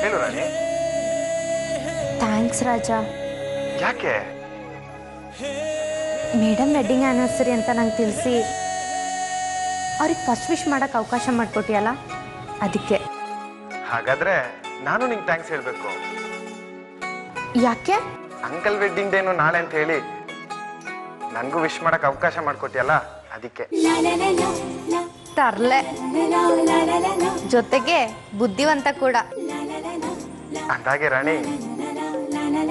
ಹೇಳು ರಾಣಿ. ಥ್ಯಾಂಕ್ಸ್ ರಾಜ. ಯಾಕೆ? Madam wedding anniversary ಅಂತ ನಂಗೆ ತಿಳಿಸಿ ಅವ್ರಿಗೆ ಫಸ್ಟ್ ವಿಶ್ ಮಾಡೋಕ್ಕೆ ಅವಕಾಶ ಮಾಡಿಕೊಟ್ಟಿಯಲ್ಲ, ಅದಕ್ಕೆ. ಹಾಗಾದ್ರೆ ನಾನು ನಿಂಗೆ ಥ್ಯಾಂಕ್ಸ್ ಹೇಳಬೇಕು. ಯಾಕೆ? ಅಂಕಲ್ ವೆಡ್ಡಿಂಗ್ ಡೇನು ನಾಳೆ ಅಂತ ಹೇಳಿ ನನಗೂ ವಿಶ್ ಮಾಡಕ್ಕೆ ಅವಕಾಶ ಮಾಡಿಕೊಟ್ಟಿಯಲ್ಲ, ಅದಕ್ಕೆ. ತರ್ಲೆ, ಜೊತೆಗೆ ಬುದ್ಧಿವಂತ ಕೂಡ. ಅಂದಾಗೆ ರಾಣಿ,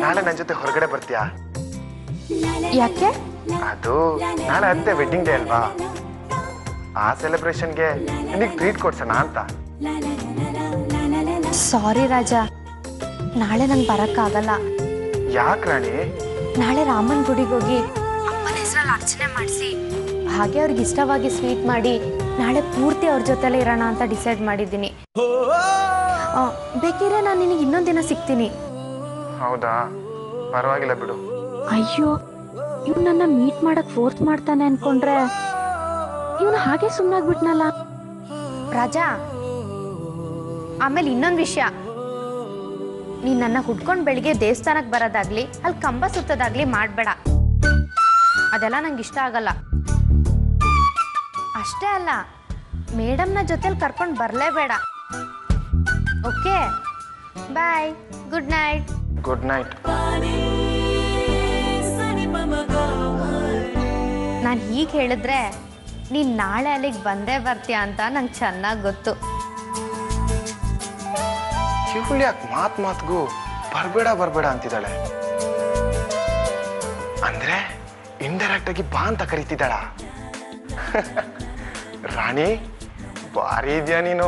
ನಾಳೆ ನನ್ನ ಜೊತೆ ಹೊರಗಡೆ ಬರ್ತೀಯಾ? ಯಾಕೆ? ಅದು ನಾಳೆ ಅತ್ತೆ ವೆಡ್ಡಿಂಗ್ ಡೇ ಅಲ್ವಾ, ಆ ಸೆಲೆಬ್ರೇಷನ್ಗೆ ನಿನಗೆ ಟ್ರೀಟ್ ಕೊಡ್ಸೋಣ ಅಂತ. ಸಾರಿ ರಾಜ, ನಾಳೆ ನಂಗೆ ಬರೋಕ್ಕಾಗಲ್ಲ. ಯಾಕೆ ರಾಣಿ? ನಾಳೆ ರಾಮನ್ ಗುಡಿಗೆ ಹೋಗಿ ಅಪ್ಪನ ಹೆಸರಲ್ಲಿ ಅರ್ಚನೆ ಮಾಡಿಸಿ ಹಾಗೆ ಅವ್ರಿಗೆ ಇಷ್ಟವಾಗಿ ಸ್ವೀಟ್ ಮಾಡಿ ನಾಳೆ ಪೂರ್ತಿ ಅವ್ರ ಜೊತೆಲೇ ಇರೋಣ ಅಂತ ಡಿಸೈಡ್ ಮಾಡಿದ್ದೀನಿ. ಬೇಕಿದ್ರೆ ನಾನು ನಿನಗೆ ಇನ್ನೊಂದು ದಿನ ಸಿಗ್ತೀನಿ. ಹೌದಾ? ಪರವಾಗಿಲ್ಲ ಬಿಡು. ಅಯ್ಯೋ, ಇವ್ ನನ್ನ ಮೀಟ್ ಮಾಡಕ್ ಫೋರ್ಸ್ ಮಾಡ್ತಾನೆ ಅನ್ಕೊಂಡ್ರೆ ಇವನು ಹಾಗೆ ಸುಮ್ಮನಾಗ್ಬಿಟ್ನಲ್ಲ. ರಾಜ, ಆಮೇಲೆ ಇನ್ನೊಂದು ವಿಷಯ, ನೀನ್ ನನ್ನ ಹುಡ್ಕೊಂಡು ಬೆಳಿಗ್ಗೆ ದೇವಸ್ಥಾನಕ್ಕೆ ಬರೋದಾಗ್ಲಿ ಅಲ್ಲಿ ಕಂಬ ಸುತ್ತೋದಾಗ್ಲಿ ಮಾಡಬೇಡ. ಅದೆಲ್ಲ ನಂಗೆ ಇಷ್ಟ ಆಗಲ್ಲ. ಅಷ್ಟೇ ಅಲ್ಲ, ಮೇಡಮ್ನ ಜೊತೆಲಿ ಕರ್ಕೊಂಡು ಬರಲೇಬೇಡ. ಓಕೆ, ಬಾಯ್, ಗುಡ್ ನೈಟ್. Good night. ನಾನು ಹೀಗೆ ಹೇಳಿದ್ರೆ ನೀನು ನಾಳೆ ಅಲ್ಲಿಗೆ ಬಂದೇ ಬರ್ತೀಯ ಅಂತ ನಂಗೆ ಚೆನ್ನಾಗಿ ಗೊತ್ತು. ಇವಳು ಯಾಕೆ ಮಾತ್ಗೂ ಬರ್ಬೇಡ ಅಂತಿದ್ದಾಳೆ? ಅಂದ್ರೆ ಇಂಡೈರೆಕ್ಟ್ ಆಗಿ ಬಾ ಅಂತ ಕರೀತಿದ್ದಾಳ. ರಾಣಿ, ಭಾರಿ ಇದೆಯಾ ನೀನು.